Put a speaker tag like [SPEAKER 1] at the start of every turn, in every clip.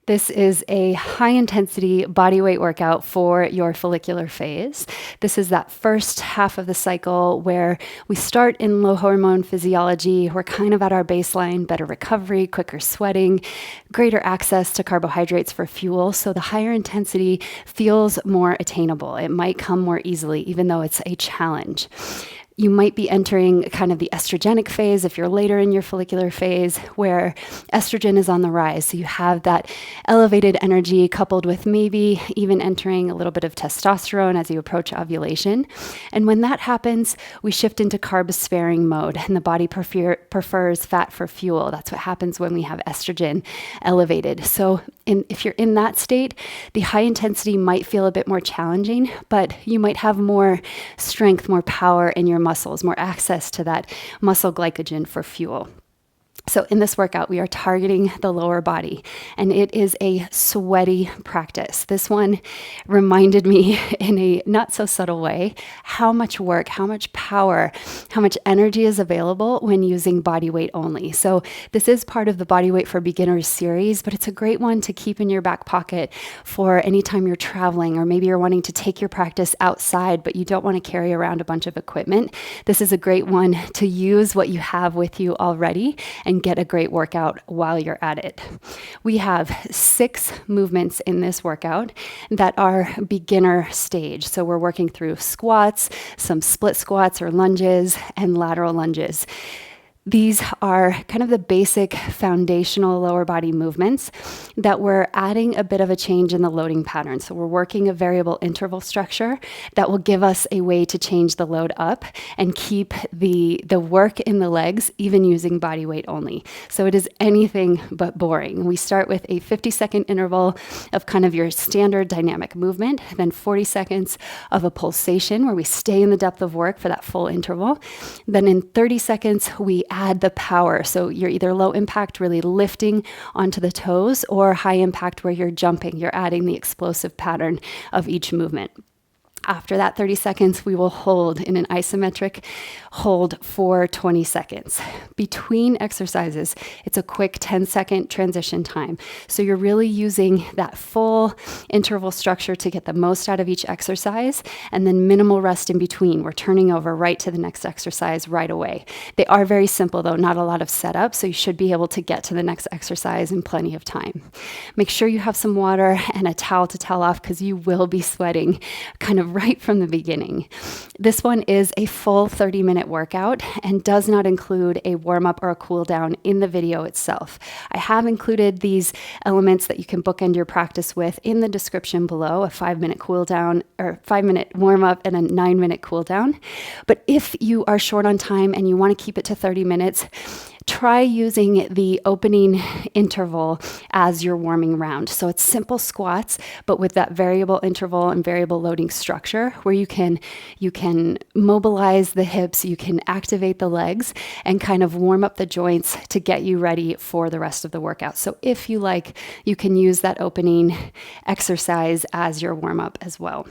[SPEAKER 1] This is a high-intensity bodyweight workout for your follicular phase. This is that first half of the cycle where we start in low hormone physiology. We're kind of at our baseline, better recovery, quicker sweating, greater access to carbohydrates for fuel. So the higher intensity feels more attainable. It might come more easily, even though it's a challenge. You might be entering kind of the estrogenic phase if you're later in your follicular phase, where estrogen is on the rise. So you have that elevated energy coupled with maybe even entering a little bit of testosterone as you approach ovulation. And when that happens, we shift into carb-sparing mode, and the body prefers fat for fuel. That's what happens when we have estrogen elevated. So if you're in that state, the high intensity might feel a bit more challenging, but you might have more strength, more power in your muscles, more access to that muscle glycogen for fuel. So in this workout, we are targeting the lower body, and it is a sweaty practice. This one reminded me in a not so subtle way how much work, how much power, how much energy is available when using body weight only. So this is part of the Body Weight for Beginners series, but it's a great one to keep in your back pocket for anytime you're traveling, or maybe you're wanting to take your practice outside, but you don't want to carry around a bunch of equipment. This is a great one to use what you have with you already and get a great workout while you're at it. We have 6 movements in this workout that are beginner stage. So we're working through squats, some split squats or lunges, and lateral lunges. These are kind of the basic foundational lower body movements that we're adding a bit of a change in the loading pattern. So we're working a variable interval structure that will give us a way to change the load up and keep the work in the legs, even using body weight only. So it is anything but boring. We start with a 50-second interval of kind of your standard dynamic movement, then 40 seconds of a pulsation where we stay in the depth of work for that full interval. Then in 30 seconds, we add the power. So you're either low impact, really lifting onto the toes, or high impact where you're jumping. You're adding the explosive pattern of each movement. After that 30 seconds, we will hold in an isometric hold for 20 seconds. Between exercises, it's a quick 10-second transition time. So you're really using that full interval structure to get the most out of each exercise, and then minimal rest in between. We're turning over right to the next exercise right away. They are very simple though, not a lot of setup, so you should be able to get to the next exercise in plenty of time. Make sure you have some water and a towel to towel off, because you will be sweating kind of right from the beginning. This one is a full 30-minute workout and does not include a warm-up or a cool down in the video itself. I have included these elements that you can bookend your practice with in the description below, a 5-minute cool down or 5-minute warm-up and a 9-minute cool down. But if you are short on time and you want to keep it to 30 minutes, try using the opening interval as your warming round. So it's simple squats, but with that variable interval and variable loading structure where you can mobilize the hips, you can activate the legs, and kind of warm up the joints to get you ready for the rest of the workout. So if you like, you can use that opening exercise as your warm up as well.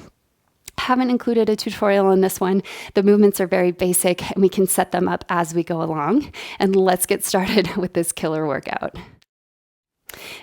[SPEAKER 1] Haven't included a tutorial on this one. The movements are very basic and we can set them up as we go along. And let's get started with this killer workout.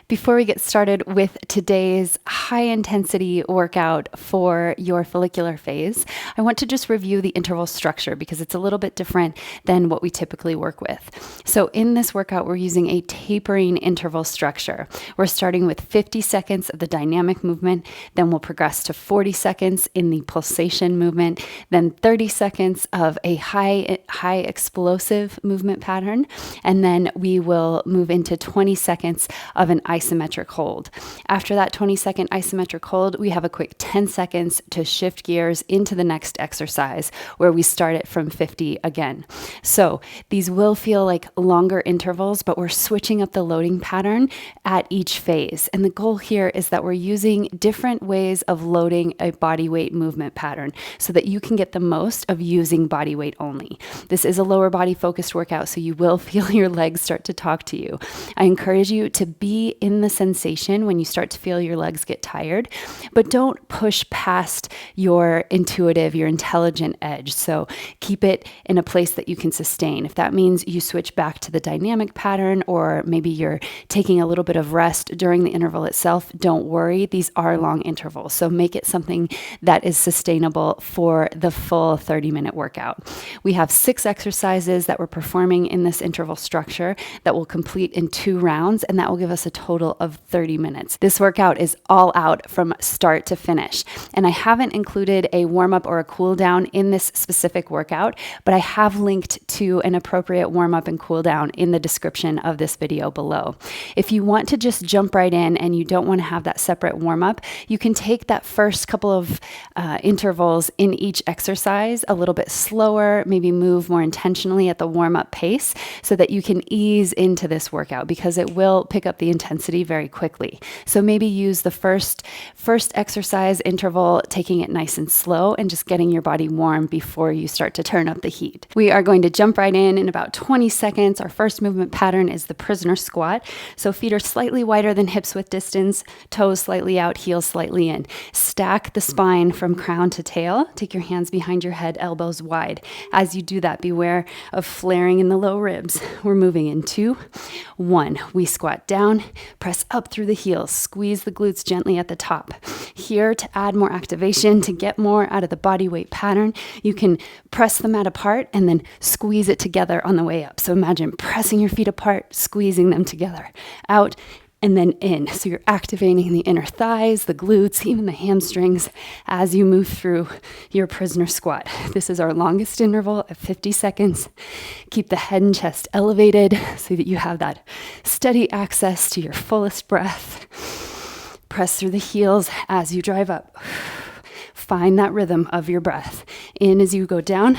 [SPEAKER 1] Before we get started with today's high intensity workout for your follicular phase, I want to just review the interval structure because it's a little bit different than what we typically work with. So in this workout, we're using a tapering interval structure. We're starting with 50 seconds of the dynamic movement, then we'll progress to 40 seconds in the pulsation movement, then 30 seconds of a high explosive movement pattern, and then we will move into 20 seconds of an isometric hold. After that 20-second isometric hold, we have a quick 10 seconds to shift gears into the next exercise where we start it from 50 again. So these will feel like longer intervals, but we're switching up the loading pattern at each phase. And the goal here is that we're using different ways of loading a body weight movement pattern so that you can get the most of using body weight only. This is a lower body focused workout, so you will feel your legs start to talk to you. I encourage you to be be in the sensation when you start to feel your legs get tired, but don't push past your intuitive, your intelligent edge. So keep it in a place that you can sustain. If that means you switch back to the dynamic pattern, or maybe you're taking a little bit of rest during the interval itself, don't worry. These are long intervals. So make it something that is sustainable for the full 30-minute workout. We have 6 exercises that we're performing in this interval structure that will complete in 2 rounds, and that will give us a total of 30 minutes. This workout is all out from start to finish. And I haven't included a warm-up or a cool down in this specific workout, but I have linked to an appropriate warm-up and cool down in the description of this video below. If you want to just jump right in and you don't want to have that separate warm-up, you can take that first couple of intervals in each exercise a little bit slower, maybe move more intentionally at the warm-up pace so that you can ease into this workout, because it will pick up the intensity very quickly. So maybe use the first exercise interval, taking it nice and slow and just getting your body warm before you start to turn up the heat. We are going to jump right in about 20 seconds. Our first movement pattern is the prisoner squat. So feet are slightly wider than hips width distance, toes slightly out, heels slightly in. Stack the spine from crown to tail. Take your hands behind your head, elbows wide. As you do that, beware of flaring in the low ribs. We're moving in 2, 1. We squat down, press up through the heels, squeeze the glutes gently at the top. Here, to add more activation, to get more out of the body weight pattern, you can press the mat apart and then squeeze it together on the way up. So imagine pressing your feet apart, squeezing them together, out and then in. So you're activating the inner thighs, the glutes, even the hamstrings as you move through your prisoner squat. This is our longest interval at 50 seconds. Keep the head and chest elevated so that you have that steady access to your fullest breath. Press through the heels as you drive up. Find that rhythm of your breath. In as you go down,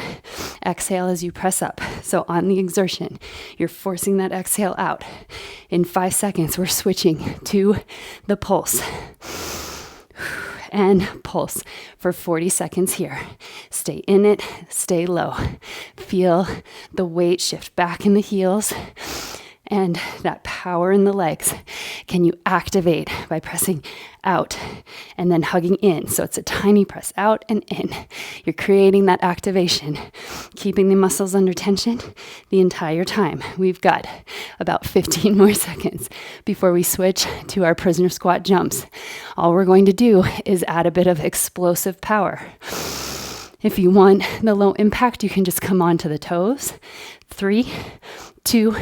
[SPEAKER 1] exhale as you press up. So on the exertion, you're forcing that exhale out. In 5 seconds, we're switching to the pulse. And pulse for 40 seconds here. Stay in it, stay low. Feel the weight shift back in the heels. And that power in the legs. Can you activate by pressing out and then hugging in? So it's a tiny press out and in. You're creating that activation, keeping the muscles under tension the entire time. We've got about 15 more seconds before we switch to our prisoner squat jumps. All we're going to do is add a bit of explosive power. If you want the low impact, you can just come onto the toes. 3, 2,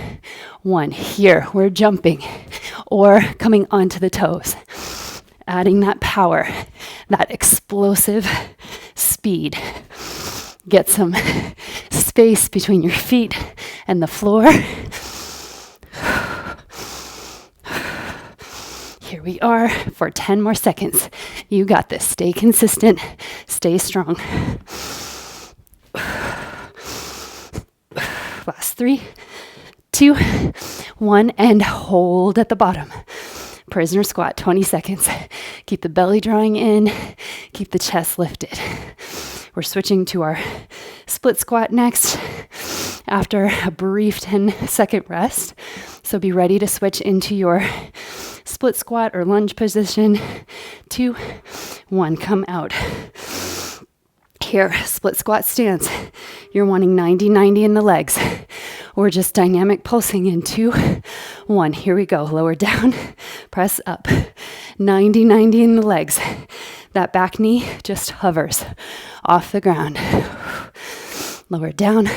[SPEAKER 1] 1. Here, we're jumping or coming onto the toes. Adding that power, that explosive speed. Get some space between your feet and the floor. Here we are for 10 more seconds. You got this. Stay consistent. Stay strong. Last 3, 2, 1, and hold at the bottom. Prisoner squat, 20 seconds. Keep the belly drawing in. Keep the chest lifted. We're switching to our split squat next after a brief 10-second rest. So be ready to switch into your split squat or lunge position. 2, 1, come out. Here, split squat stance. You're wanting 90-90 in the legs. Or just dynamic pulsing in 2, 1. Here we go. Lower down, press up. 90-90 in the legs. That back knee just hovers off the ground. Lower down,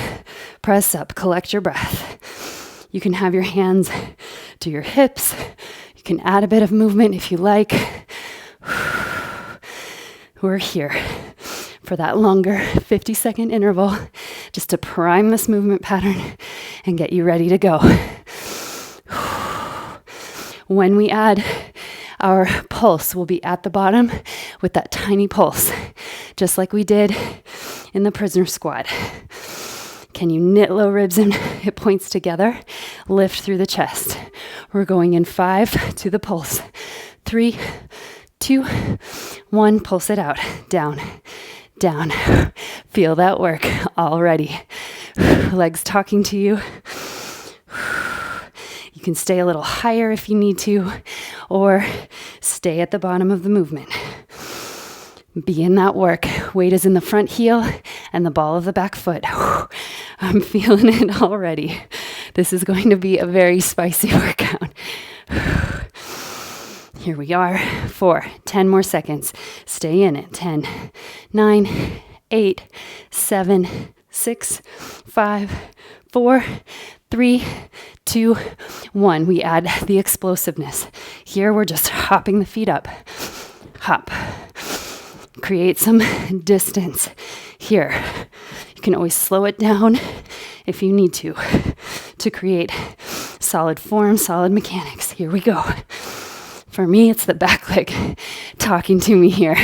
[SPEAKER 1] press up. Collect your breath. You can have your hands to your hips. You can add a bit of movement if you like. We're here for that longer 50-second interval, just to prime this movement pattern and get you ready to go. When we add our pulse, we'll be at the bottom with that tiny pulse, just like we did in the prisoner squat. Can you knit low ribs and hip points together? Lift through the chest. We're going in 5 to the pulse. 3, 2, 1, pulse it out. Down, down. Feel that work already. Legs talking to you. You can stay a little higher if you need to, or stay at the bottom of the movement. Be in that work. Weight is in the front heel and the ball of the back foot. I'm feeling it already. This is going to be a very spicy workout. Here we are. 4, 10 more seconds. Stay in it. 10, 9, 8, 7, 6, 5, 4, 3, 2, 1. We add the explosiveness. Here we're just hopping the feet up. Hop. Create some distance. Here, you can always slow it down if you need to create solid form, solid mechanics. Here we go. For me, it's the back leg talking to me here.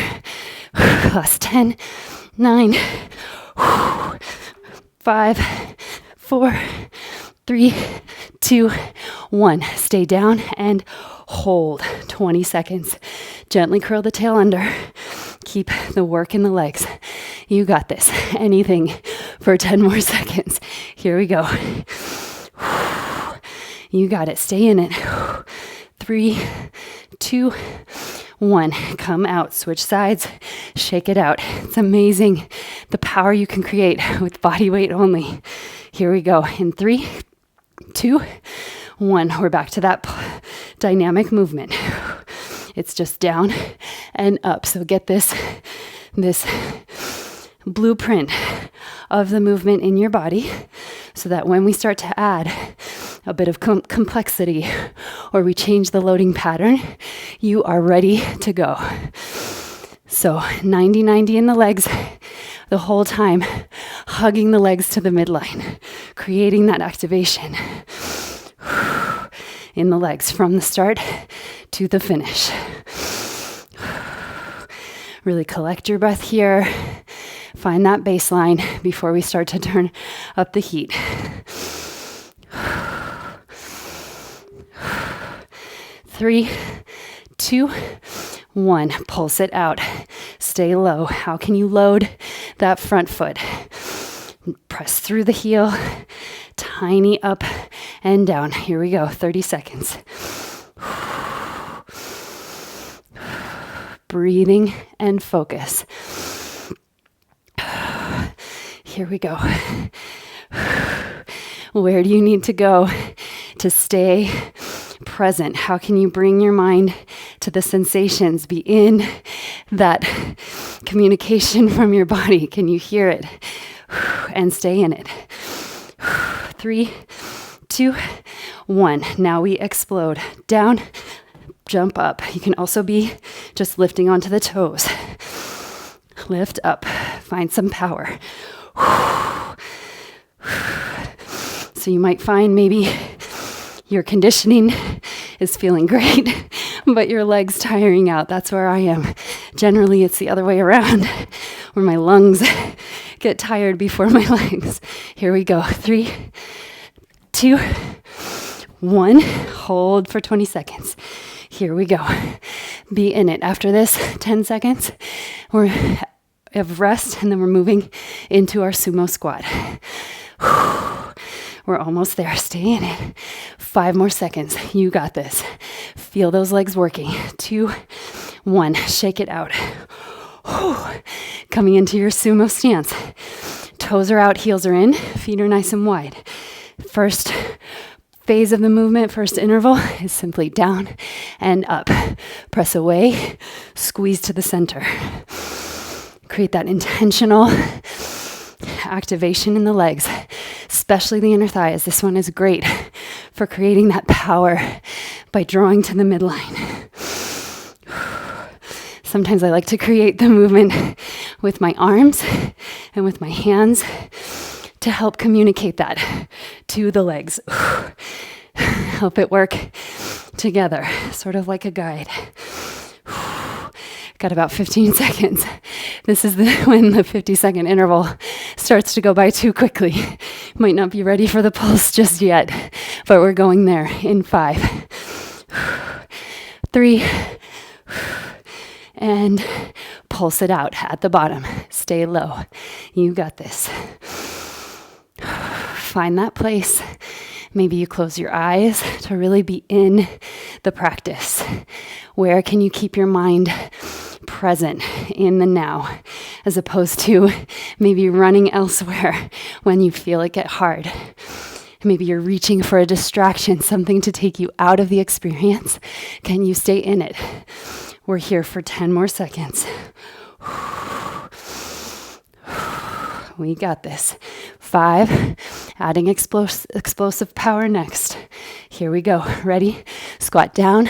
[SPEAKER 1] Last 10, 9, 5, 4, 3, 2, 1. Stay down and hold 20 seconds. Gently curl the tail under. Keep the work in the legs. You got this. Anything for 10 more seconds. Here we go. You got it. Stay in it. 3, 2, 1. Come out. Switch sides. Shake it out. It's amazing the power you can create with body weight only. Here we go. In 3, 2, 1. We're back to that dynamic movement. It's just down and up. So get this blueprint of the movement in your body so that when we start to add a bit of complexity or we change the loading pattern, you are ready to go. So 90-90 in the legs the whole time, hugging the legs to the midline, creating that activation in the legs from the start to the finish. Really collect your breath here. Find that baseline before we start to turn up the heat. 3, 2, 1. Pulse it out. Stay low. How can you load that front foot? Press through the heel. Tiny up and down. Here we go. 30 seconds. Breathing and focus. Here we go. Where do you need to go to stay present? How can you bring your mind to the sensations? Be in that communication from your body. Can you hear it? And stay in it. 3, 2, 1. Now we explode. Down, jump up. You can also be just lifting onto the toes. Lift up. Find some power. So you might find maybe your conditioning is feeling great, but your legs tiring out. That's where I am. Generally, it's the other way around, where my lungs get tired before my legs. Here we go. 3, 2, 1. Hold for 20 seconds. Here we go. Be in it. After this, 10 seconds, we have rest, and then we're moving into our sumo squat. We're almost there. Stay in it. 5 more seconds. You got this. Feel those legs working. 2, 1. Shake it out. Coming into your sumo stance. Toes are out, heels are in, feet are nice and wide. First phase of the movement, first interval, is simply down and up. Press away, squeeze to the center. Create that intentional activation in the legs, especially the inner thighs. This one is great for creating that power by drawing to the midline. Sometimes I like to create the movement with my arms and with my hands to help communicate that to the legs. Help it work together, sort of like a guide. Got about 15 seconds. This is when the 50-second interval starts to go by too quickly. Might not be ready for the pulse just yet, but we're going there in 5, 3, and pulse it out at the bottom. Stay low. You got this. Find that place. Maybe you close your eyes to really be in the practice. Where can you keep your mind present in the now, as opposed to maybe running elsewhere when you feel it get hard? Maybe you're reaching for a distraction, something to take you out of the experience. Can you stay in it? We're here for 10 more seconds. We got this. 5, adding explosive power next. Here we go. Ready? Squat down,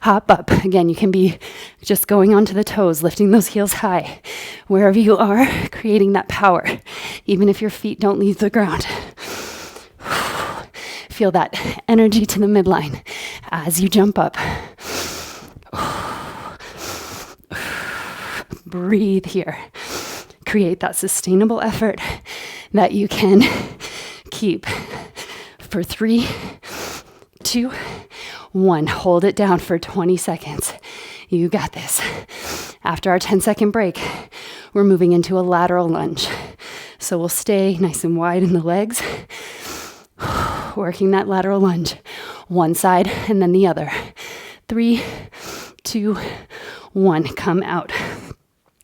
[SPEAKER 1] hop up. Again, you can be just going onto the toes, lifting those heels high. Wherever you are, creating that power, even if your feet don't leave the ground. Feel that energy to the midline as you jump up. Breathe here. Create that sustainable effort that you can keep for 3, 2, 1. Hold it down for 20 seconds. You got this. After our 10-second break, we're moving into a lateral lunge. So we'll stay nice and wide in the legs, working that lateral lunge. One side and then the other. 3, 2, 1. Come out.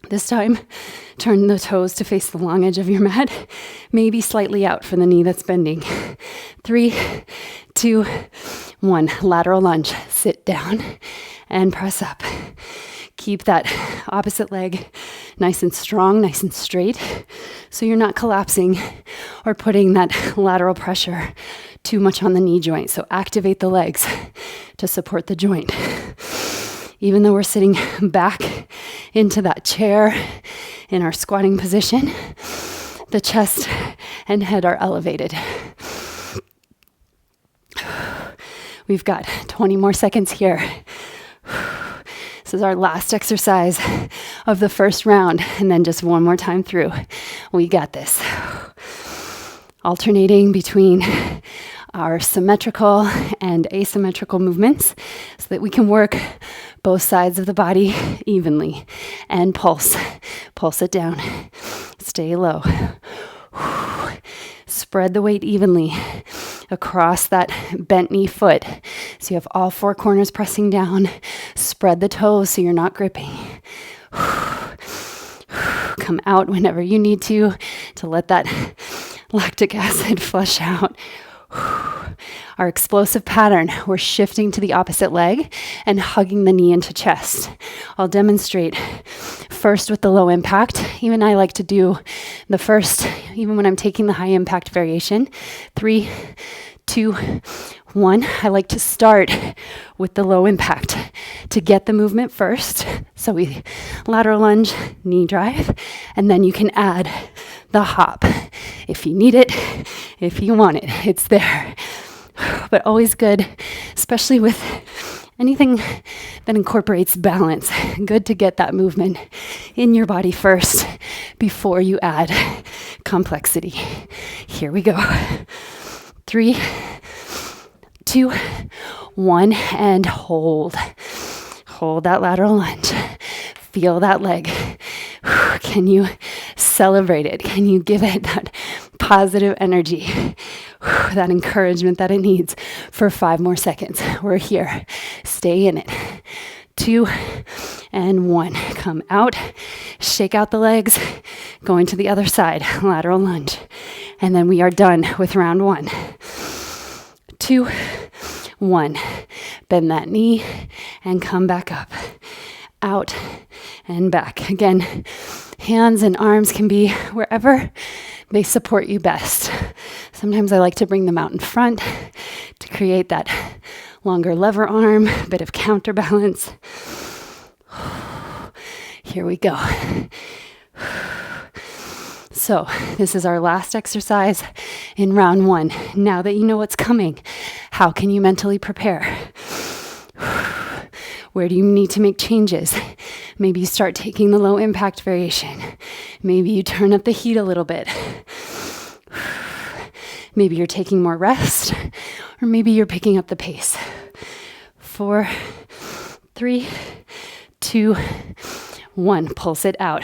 [SPEAKER 1] This time, turn the toes to face the long edge of your mat, maybe slightly out for the knee that's bending. 3, 2, 1. Lateral lunge. Sit down and press up. Keep that opposite leg nice and strong, nice and straight, so you're not collapsing or putting that lateral pressure too much on the knee joint. So activate the legs to support the joint. Even though we're sitting back into that chair in our squatting position, the chest and head are elevated. We've got 20 more seconds here. This is our last exercise of the first round, and then just one more time through. We got this. Alternating between our symmetrical and asymmetrical movements so that we can work both sides of the body evenly. And pulse. Pulse it down. Stay low. Spread the weight evenly across that bent knee foot. So you have all 4 corners pressing down. Spread the toes so you're not gripping. Come out whenever you need to let that lactic acid flush out. Our explosive pattern, we're shifting to the opposite leg and hugging the knee into chest. I'll demonstrate first with the low impact. Even I like to do the first, even when I'm taking the high impact variation. 3, 2, 1. I like to start with the low impact to get the movement first. So we lateral lunge, knee drive, and then you can add the hop. If you need it, if you want it, it's there. But always good, especially with anything that incorporates balance. Good to get that movement in your body first before you add complexity. Here we go. 3, 2, 1, and hold. Hold that lateral lunge. Feel that leg. Can you celebrate it? Can you give it that positive energy, that encouragement that it needs for 5 more seconds? We're here. Stay in it. 2 and 1. Come out. Shake out the legs. Going to the other side. Lateral lunge. And then we are done with round 1. 2, 1. Bend that knee and come back up. Out and back. Again, hands and arms can be wherever they support you best. Sometimes I like to bring them out in front to create that longer lever arm, a bit of counterbalance. Here we go. So this is our last exercise in round 1. Now that you know what's coming, how can you mentally prepare? Where do you need to make changes? Maybe you start taking the low impact variation. Maybe you turn up the heat a little bit. Maybe you're taking more rest, or maybe you're picking up the pace. 4, 3, 2, 1. Pulse it out.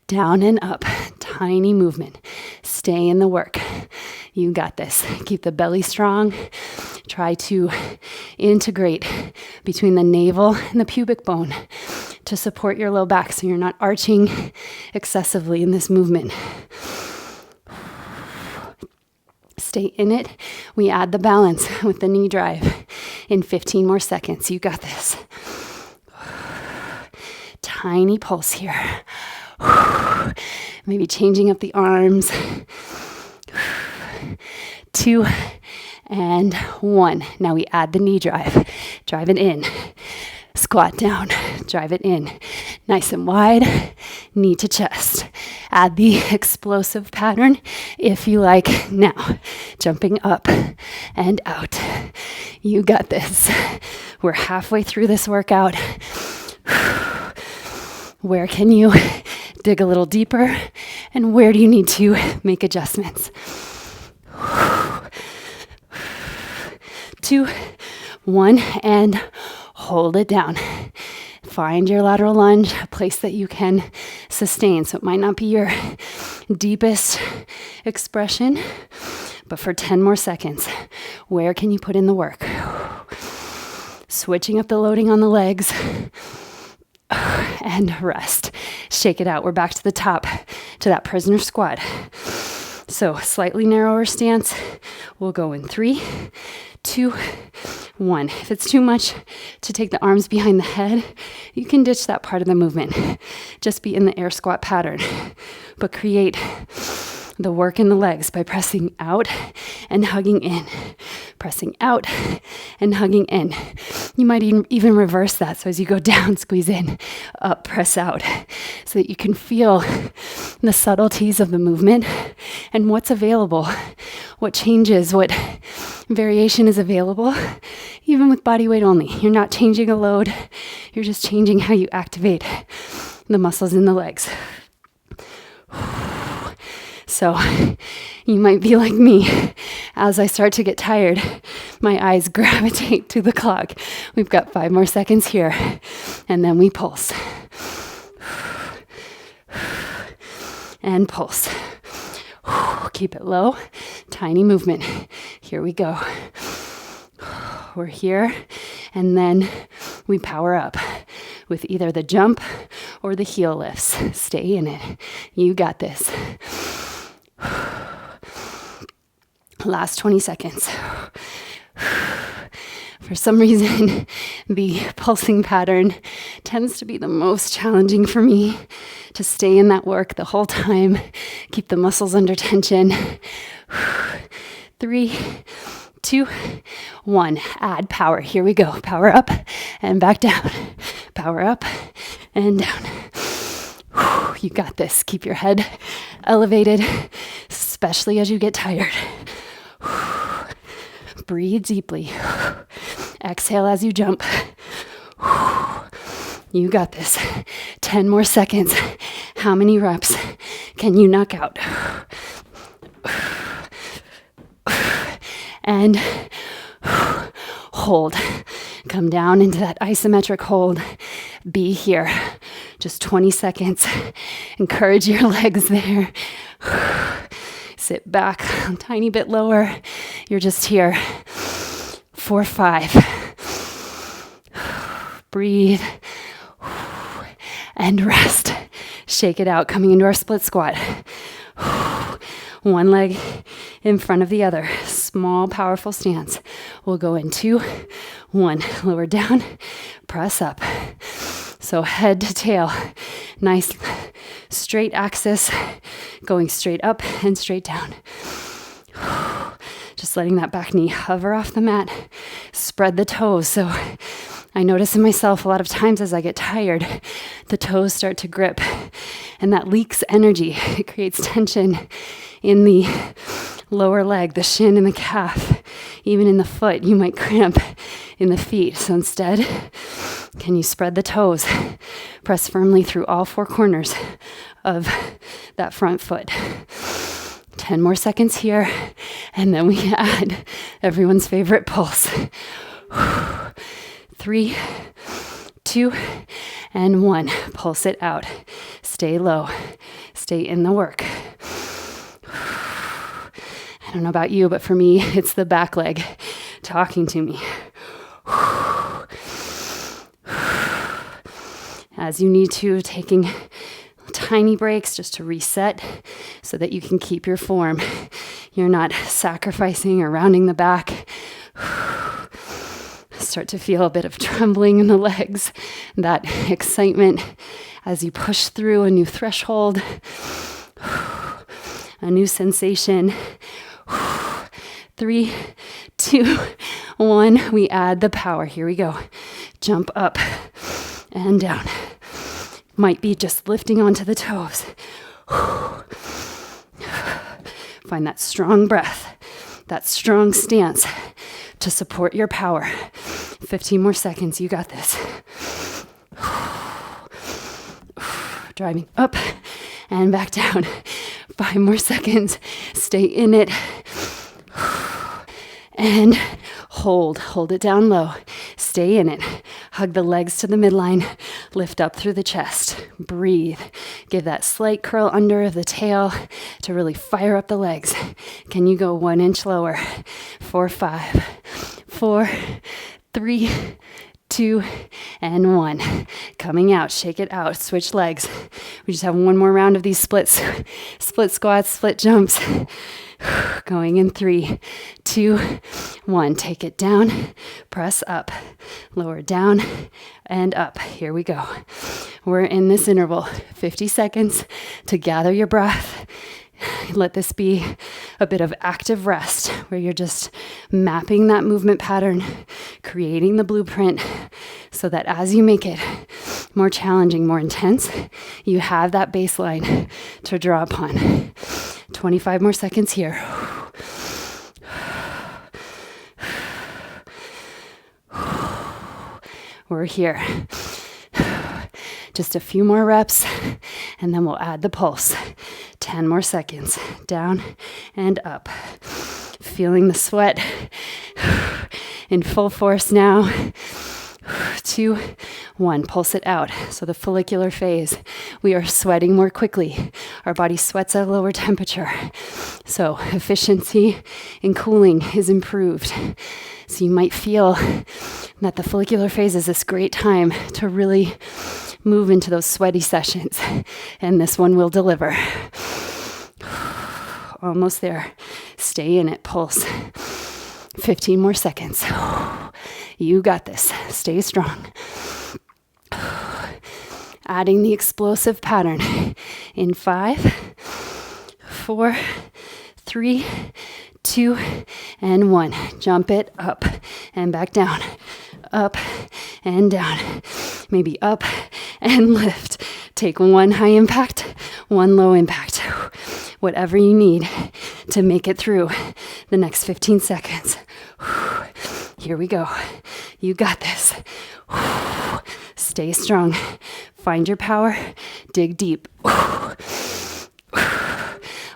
[SPEAKER 1] Down and up. Tiny movement. Stay in the work. You got this. Keep the belly strong. Try to integrate between the navel and the pubic bone to support your low back so you're not arching excessively in this movement. Stay in it. We add the balance with the knee drive in 15 more seconds. You got this. Tiny pulse here. Maybe changing up the arms. 2 and 1. Now we add the knee drive. Drive it in. Squat down. Drive it in. Nice and wide. Knee to chest. Add the explosive pattern if you like. Now, jumping up and out. You got this. We're halfway through this workout. Where can you dig a little deeper? And where do you need to make adjustments? 2, 1, and hold it down. Find your lateral lunge, a place that you can sustain. So it might not be your deepest expression, but for 10 more seconds, where can you put in the work? Switching up the loading on the legs and rest. Shake it out. We're back to the top, to that prisoner squat. So slightly narrower stance. We'll go in 3, 2, 1. If it's too much to take the arms behind the head, you can ditch that part of the movement. Just be in the air squat pattern, but create the work in the legs by pressing out and hugging in. Pressing out and hugging in. You might even reverse that. So as you go down, squeeze in, up, press out, so that you can feel the subtleties of the movement and what's available, what changes, what variation is available, even with body weight only. You're not changing a load. You're just changing how you activate the muscles in the legs. So you might be like me. As I start to get tired, my eyes gravitate to the clock. We've got 5 more seconds here, and then we pulse. And pulse. Keep it low. Tiny movement. Here we go. We're here, and then we power up with either the jump or the heel lifts. Stay in it. You got this. Last 20 seconds. For some reason, the pulsing pattern tends to be the most challenging for me, to stay in that work the whole time, keep the muscles under tension. 3, 2, 1. Add power. Here we go. Power up and back down. Power up and down. You got this. Keep your head elevated, especially as you get tired. Breathe deeply. Exhale as you jump. You got this. 10 more seconds. How many reps can you knock out? And hold. Come down into that isometric hold. Be here. Just 20 seconds. Encourage your legs there. Sit back a tiny bit lower. You're just here. 4, 5. Breathe. And rest. Shake it out, coming into our split squat. One leg in front of the other. Small, powerful stance. We'll go in 2, 1. Lower down, press up. So head to tail. Nice straight axis, going straight up and straight down. Just letting that back knee hover off the mat. Spread the toes. So I notice in myself a lot of times as I get tired, the toes start to grip, and that leaks energy. It creates tension in the lower leg, the shin and the calf, even in the foot. You might cramp in the feet. So instead, can you spread the toes? Press firmly through all 4 corners of that front foot. 10 more seconds here, and then we add everyone's favorite pulse. 3, 2, and 1. Pulse it out. Stay low. Stay in the work. I don't know about you, but for me, it's the back leg talking to me. As you need to, taking tiny breaks just to reset so that you can keep your form. You're not sacrificing or rounding the back. Start to feel a bit of trembling in the legs, that excitement as you push through a new threshold, a new sensation. 3, 2, 1. We add the power. Here we go. Jump up and down. Might be just lifting onto the toes. Find that strong breath, that strong stance to support your power. 15 more seconds. You got this. Driving up and back down. 5 more seconds. Stay in it. And hold it down low. Stay in it. Hug the legs to the midline. Lift up through the chest. Breathe. Give that slight curl under of the tail to really fire up the legs. Can you go 1 inch lower? 4, 5, 4, 3, 2, and 1. Coming out, shake it out, switch legs. We just have one more round of these splits. Split squats, split jumps. Going in 3, 2, 1. Take it down, press up, lower down, and up. Here we go. We're in this interval, 50 seconds to gather your breath. Let this be a bit of active rest where you're just mapping that movement pattern, creating the blueprint so that as you make it more challenging, more intense, you have that baseline to draw upon. 25 more seconds here. We're here. Just a few more reps, and then we'll add the pulse. 10 more seconds. Down and up. Feeling the sweat in full force now. 2, 1. Pulse it out. So the follicular phase, we are sweating more quickly. Our body sweats at a lower temperature. So efficiency in cooling is improved. So you might feel that the follicular phase is this great time to really move into those sweaty sessions. And this one will deliver. Almost there. Stay in it. Pulse. 15 more seconds. You got this. Stay strong. Adding the explosive pattern in 5, 4, 3, 2, and 1. Jump it up and back down. Up and down. Maybe up and lift. Take 1 high impact, 1 low impact. Whatever you need to make it through the next 15 seconds. Here we go. You got this. Stay strong. Find your power. Dig deep.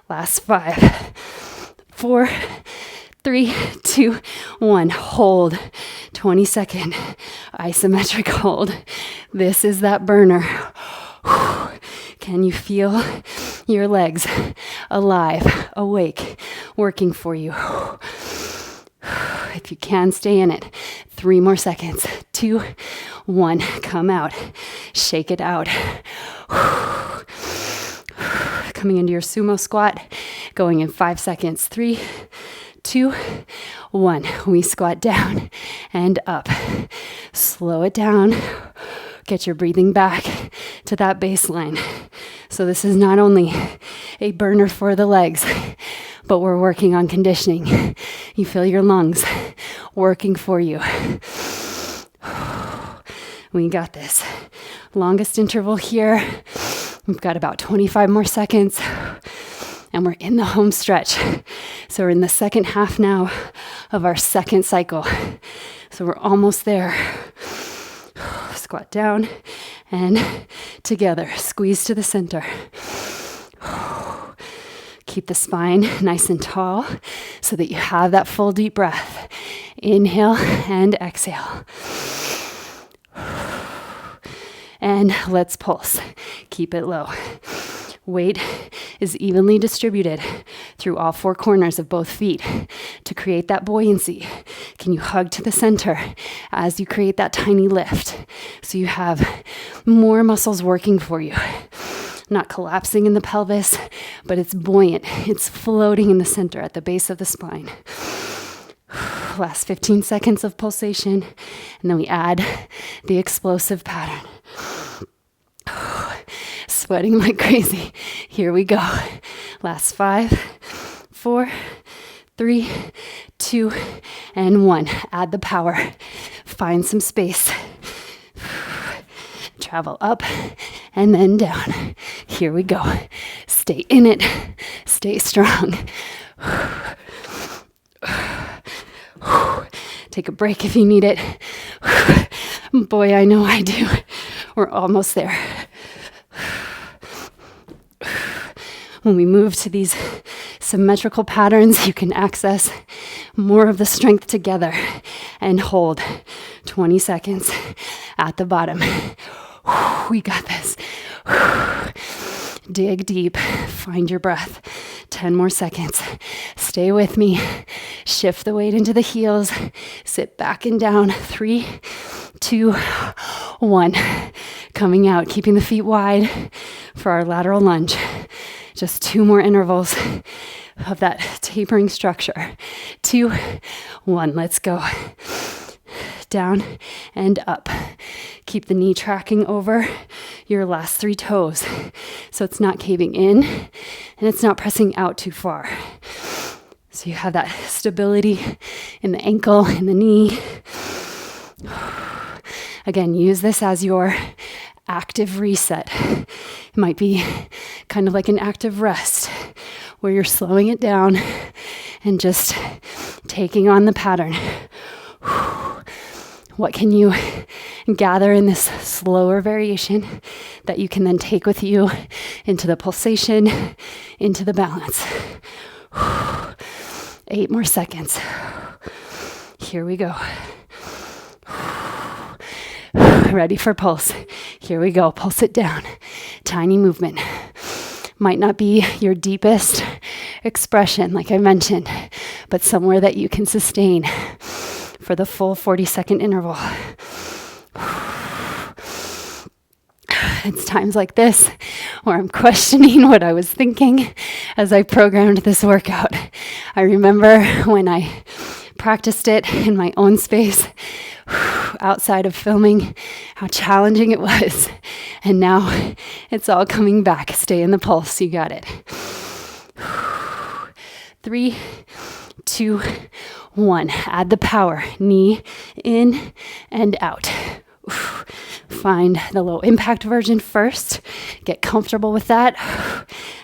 [SPEAKER 1] Last 5, 4, 3, 2, 1. Hold. 20-second isometric hold. This is that burner. Can you feel your legs alive, awake, working for you? If you can, stay in it. 3 more seconds. 2, 1. Come out. Shake it out. Coming into your sumo squat. Going in 5 seconds. 3, 2, 1. We squat down and up. Slow it down. Get your breathing back to that baseline. So this is not only a burner for the legs, but we're working on conditioning. You feel your lungs working for you. We got this. Longest interval here. We've got about 25 more seconds. And we're in the home stretch. So we're in the second half now of our second cycle. So we're almost there. Squat down and together. Squeeze to the center. Keep the spine nice and tall so that you have that full deep breath. Inhale and exhale. And let's pulse. Keep it low. Weight is evenly distributed through all four corners of both feet to create that buoyancy. Can you hug to the center as you create that tiny lift? So you have more muscles working for you. Not collapsing in the pelvis, but it's buoyant. It's floating in the center at the base of the spine. Last 15 seconds of pulsation, and then we add the explosive pattern. Sweating like crazy. Here we go. Last 5, 4, 3, 2, and 1. Add the power. Find some space. Travel up and then down. Here we go. Stay in it. Stay strong. Take a break if you need it. Boy, I know I do. We're almost there. When we move to these symmetrical patterns, you can access more of the strength together and hold 20 seconds at the bottom. We got this. Dig deep. Find your breath. 10 more seconds. Stay with me. Shift the weight into the heels. Sit back and down. 3, 2, 1. Coming out, keeping the feet wide for our lateral lunge. Just 2 more intervals of that tapering structure. 2, 1. Let's go. Down and up. Keep the knee tracking over your last 3 toes. So it's not caving in and it's not pressing out too far. So you have that stability in the ankle, in the knee. Again, use this as your active reset. It might be kind of like an active rest where you're slowing it down and just taking on the pattern. What can you gather in this slower variation that you can then take with you into the pulsation, into the balance? 8 more seconds. Here we go. Ready for pulse. Here we go. Pulse it down. Tiny movement. Might not be your deepest expression, like I mentioned, but somewhere that you can sustain for the full 40-second interval. It's times like this where I'm questioning what I was thinking as I programmed this workout. I remember when I practiced it in my own space, outside of filming, how challenging it was. And now it's all coming back. Stay in the pulse. You got it. 3, 2, 1. Add the power. Knee in and out. Find the low impact version first. Get comfortable with that.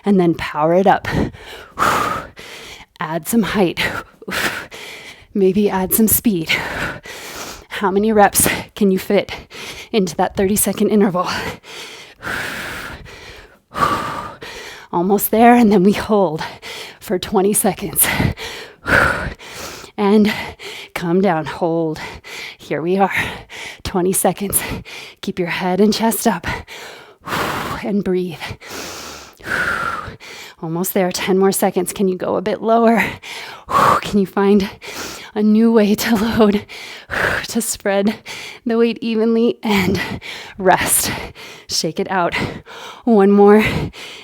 [SPEAKER 1] And then power it up. Add some height. Maybe add some speed. How many reps can you fit into that 30-second interval? Almost there, and then we hold for 20 seconds. And come down, hold. Here we are, 20 seconds. Keep your head and chest up. And breathe. Almost there, 10 more seconds. Can you go a bit lower? Can you find a new way to load, to spread the weight evenly and rest? Shake it out. One more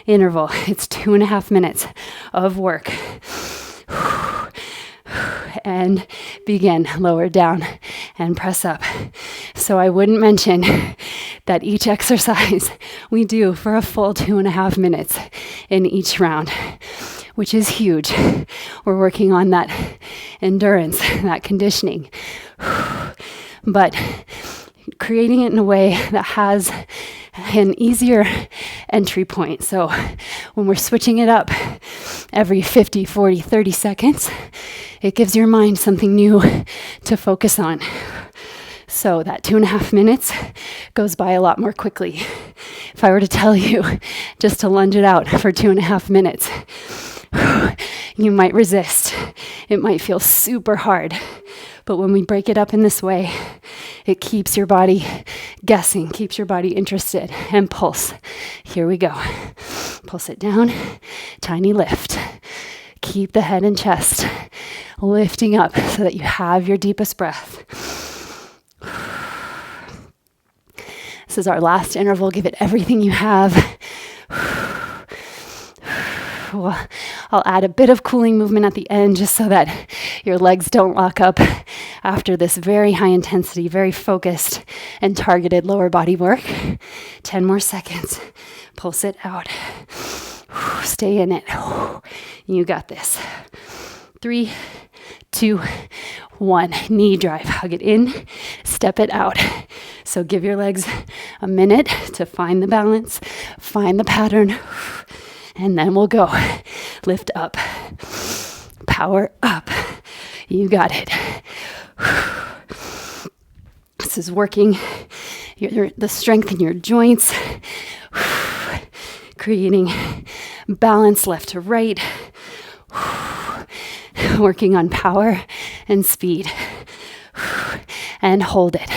[SPEAKER 1] interval. It's 2.5 minutes of work. And begin, lower down and press up. So I wouldn't mention that each exercise we do for a full 2.5 minutes in each round, which is huge. We're working on that endurance, that conditioning. But creating it in a way that has an easier entry point. So when we're switching it up every 50, 40, 30 seconds, it gives your mind something new to focus on. So that 2.5 minutes goes by a lot more quickly. If I were to tell you just to lunge it out for 2.5 minutes, you might resist. It might feel super hard. But when we break it up in this way, it keeps your body guessing, keeps your body interested, and pulse. Here we go. Pulse it down, tiny lift. Keep the head and chest lifting up so that you have your deepest breath. This is our last interval. Give it everything you have. I'll add a bit of cooling movement at the end just so that your legs don't lock up after this very high intensity, very focused and targeted lower body work. 10 more seconds. Pulse it out. Stay in it. You got this. 3, 2, 1. Knee drive. Hug it in. Step it out. So give your legs a minute to find the balance, find the pattern, and then we'll go. Lift up. Power up. You got it. This is working the strength in your joints, creating balance left to right, working on power and speed. And hold it.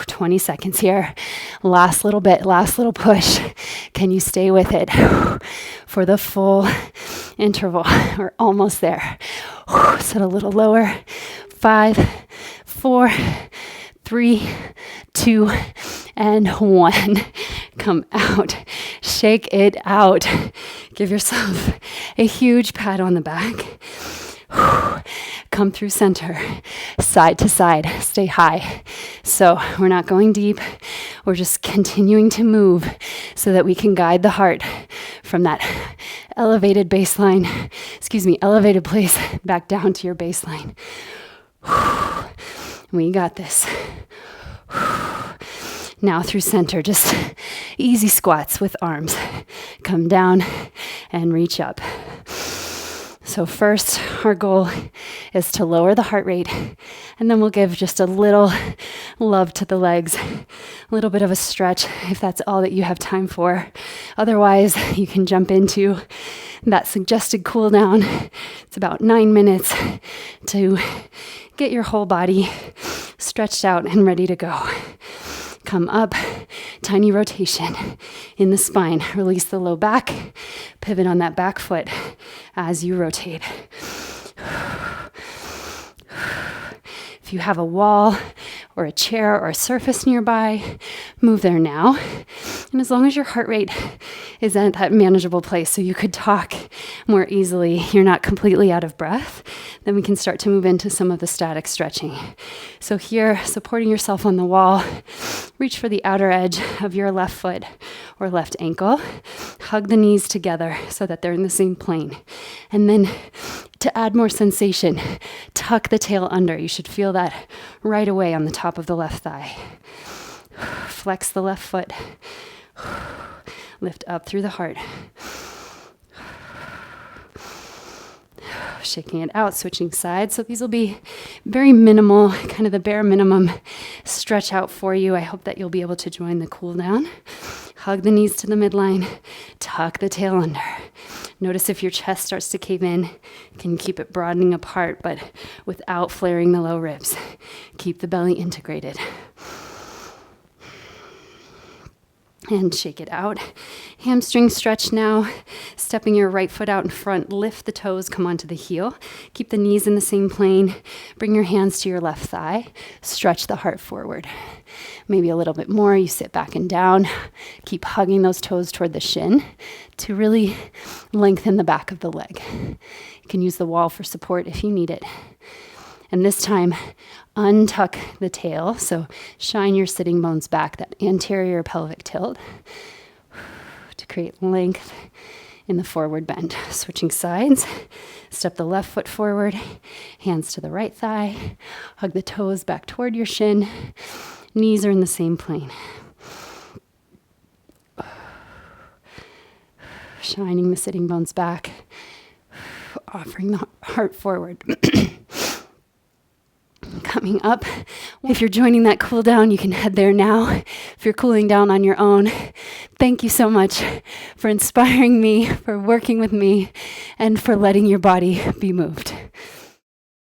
[SPEAKER 1] 20 seconds here. Last little bit, last little push. Can you stay with it for the full interval? We're almost there. Sit a little lower. 5, 4, 3, 2, and 1. Come out. Shake it out. Give yourself a huge pat on the back. Come through center, side to side, stay high. So we're not going deep. We're just continuing to move so that we can guide the heart from that elevated elevated place back down to your baseline. We got this. Now through center, just easy squats with arms. Come down and reach up. So first, our goal is to lower the heart rate, and then we'll give just a little love to the legs, a little bit of a stretch if that's all that you have time for. Otherwise, you can jump into that suggested cool down. It's about 9 minutes to get your whole body stretched out and ready to go. Come up, tiny rotation in the spine. Release the low back, pivot on that back foot as you rotate. If you have a wall or a chair or a surface nearby, move there now. And as long as your heart rate is at that manageable place so you could talk more easily, you're not completely out of breath, then we can start to move into some of the static stretching. So here, supporting yourself on the wall, reach for the outer edge of your left foot or left ankle. Hug the knees together so that they're in the same plane. And then to add more sensation, tuck the tail under. You should feel that right away on the top of the left thigh. Flex the left foot. Lift up through the heart. Shaking it out, switching sides. So these will be very minimal, kind of the bare minimum stretch out for you. I hope that you'll be able to join the cool down. Hug the knees to the midline. Tuck the tail under. Notice if your chest starts to cave in, you can keep it broadening apart, but without flaring the low ribs. Keep the belly integrated. And shake it out. Hamstring stretch now. Stepping your right foot out in front. Lift the toes, come onto the heel. Keep the knees in the same plane. Bring your hands to your left thigh. Stretch the heart forward. Maybe a little bit more. You sit back and down. Keep hugging those toes toward the shin to really lengthen the back of the leg. You can use the wall for support if you need it. And this time, untuck the tail. So shine your sitting bones back, that anterior pelvic tilt, to create length in the forward bend. Switching sides. Step the left foot forward, hands to the right thigh. Hug the toes back toward your shin. Knees are in the same plane. Shining the sitting bones back. Offering the heart forward. Coming up. If you're joining that cool down, you can head there now. If you're cooling down on your own, thank you so much for inspiring me, for working with me, and for letting your body be moved.